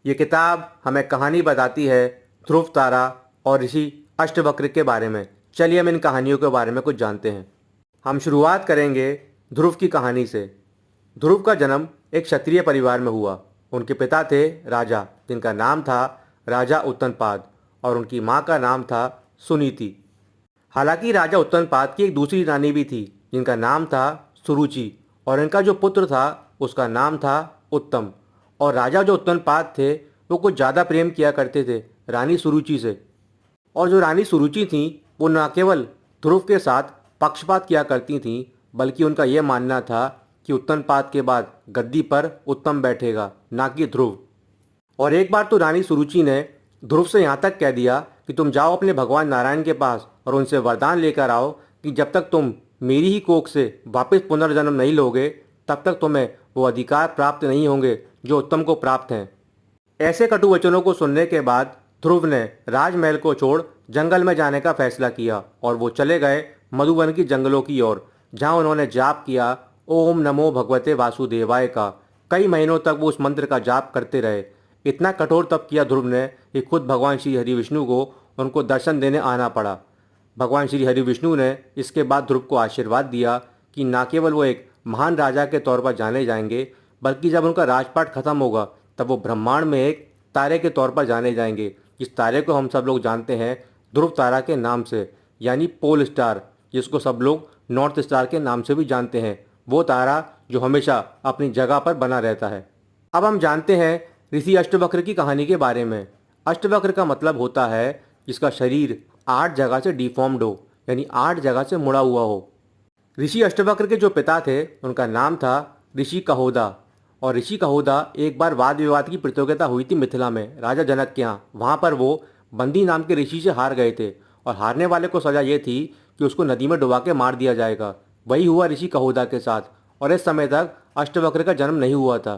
ये किताब हमें कहानी बताती है ध्रुव तारा और ऋषि अष्टवक्र के बारे में। चलिए हम इन कहानियों के बारे में कुछ जानते हैं। हम शुरुआत करेंगे ध्रुव की कहानी से। ध्रुव का जन्म एक क्षत्रिय परिवार में हुआ। उनके पिता थे राजा, जिनका नाम था राजा उत्तनपाद, और उनकी माँ का नाम था सुनीति। हालांकि राजा उत्तनपाद की एक दूसरी रानी भी थी, जिनका नाम था सुरुचि, और इनका जो पुत्र था उसका नाम था उत्तम। और राजा जो उत्तनपाद थे वो कुछ ज़्यादा प्रेम किया करते थे रानी सुरुचि से। और जो रानी सुरुचि थीं वो न केवल ध्रुव के साथ पक्षपात किया करती थीं, बल्कि उनका यह मानना था कि उत्तनपाद के बाद गद्दी पर उत्तम बैठेगा, ना कि ध्रुव। और एक बार तो रानी सुरुचि ने ध्रुव से यहाँ तक कह दिया कि तुम जाओ अपने भगवान नारायण के पास और उनसे वरदान लेकर आओ कि जब तक तुम मेरी ही कोख से वापस पुनर्जन्म नहीं लोगे, तब तक तुम्हें वो अधिकार प्राप्त नहीं होंगे जो उत्तम को प्राप्त हैं। ऐसे कटु वचनों को सुनने के बाद ध्रुव ने राजमहल को छोड़ जंगल में जाने का फैसला किया और वो चले गए मधुवन की जंगलों की ओर, जहाँ उन्होंने जाप किया ओम नमो भगवते वासुदेवाय का। कई महीनों तक वो उस मंत्र का जाप करते रहे। इतना कठोर तप किया ध्रुव ने कि खुद भगवान श्री हरि विष्णु को उनको दर्शन देने आना पड़ा। भगवान श्री हरि विष्णु ने इसके बाद ध्रुव को आशीर्वाद दिया कि न केवल वो एक महान राजा के तौर पर जाने जाएंगे, बल्कि जब उनका राजपाट खत्म होगा तब वो ब्रह्मांड में एक तारे के तौर पर जाने जाएंगे, जिस तारे को हम सब लोग जानते हैं ध्रुव तारा के नाम से, यानी पोल स्टार, जिसको सब लोग नॉर्थ स्टार के नाम से भी जानते हैं। वो तारा जो हमेशा अपनी जगह पर बना रहता है। अब हम जानते हैं ऋषि अष्टवक्र की कहानी के बारे में। अष्टवक्र का मतलब होता है जिसका शरीर 8 जगह से डिफॉर्म्ड हो, यानी 8 जगह से मुड़ा हुआ हो। ऋषि अष्टवक्र के जो पिता थे उनका नाम था ऋषि कहोदा। और ऋषि कहोदा एक बार वाद विवाद की प्रतियोगिता हुई थी मिथिला में राजा जनक के यहाँ। वहाँ पर वो बंदी नाम के ऋषि से हार गए थे और हारने वाले को सजा ये थी कि उसको नदी में डुबा के मार दिया जाएगा। वही हुआ ऋषि कहोदा के साथ, और इस समय तक अष्टवक्र का जन्म नहीं हुआ था।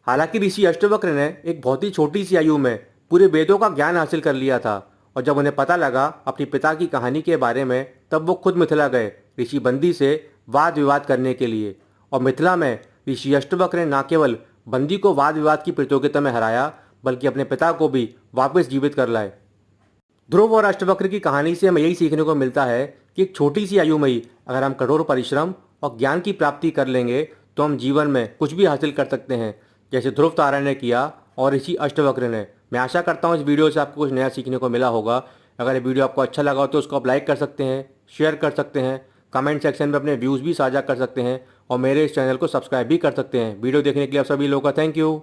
हालांकि ऋषि अष्टवक्र ने एक बहुत ही छोटी सी आयु में पूरे वेदों का ज्ञान हासिल कर लिया था, और जब उन्हें पता लगा अपने पिता की कहानी के बारे में, तब वो खुद मिथिला गए ऋषि बंदी से वाद विवाद करने के लिए। और मिथिला में ऋषि अष्टवक्र ने न केवल बंदी को वाद विवाद की प्रतियोगिता में हराया, बल्कि अपने पिता को भी वापस जीवित कर लाए। ध्रुव और अष्टवक्र की कहानी से हमें यही सीखने को मिलता है कि एक छोटी सी आयु में ही अगर हम कठोर परिश्रम और ज्ञान की प्राप्ति कर लेंगे तो हम जीवन में कुछ भी हासिल कर सकते हैं, जैसे ध्रुव तारा ने किया और ऋषि अष्टवक्र ने। मैं आशा करता हूँ इस वीडियो से आपको कुछ नया सीखने को मिला होगा। अगर ये वीडियो आपको अच्छा लगा हो तो उसको आप लाइक कर सकते हैं, शेयर कर सकते हैं, कमेंट सेक्शन में अपने व्यूज़ भी साझा कर सकते हैं, और मेरे इस चैनल को सब्सक्राइब भी कर सकते हैं। वीडियो देखने के लिए आप सभी लोगों का थैंक यू।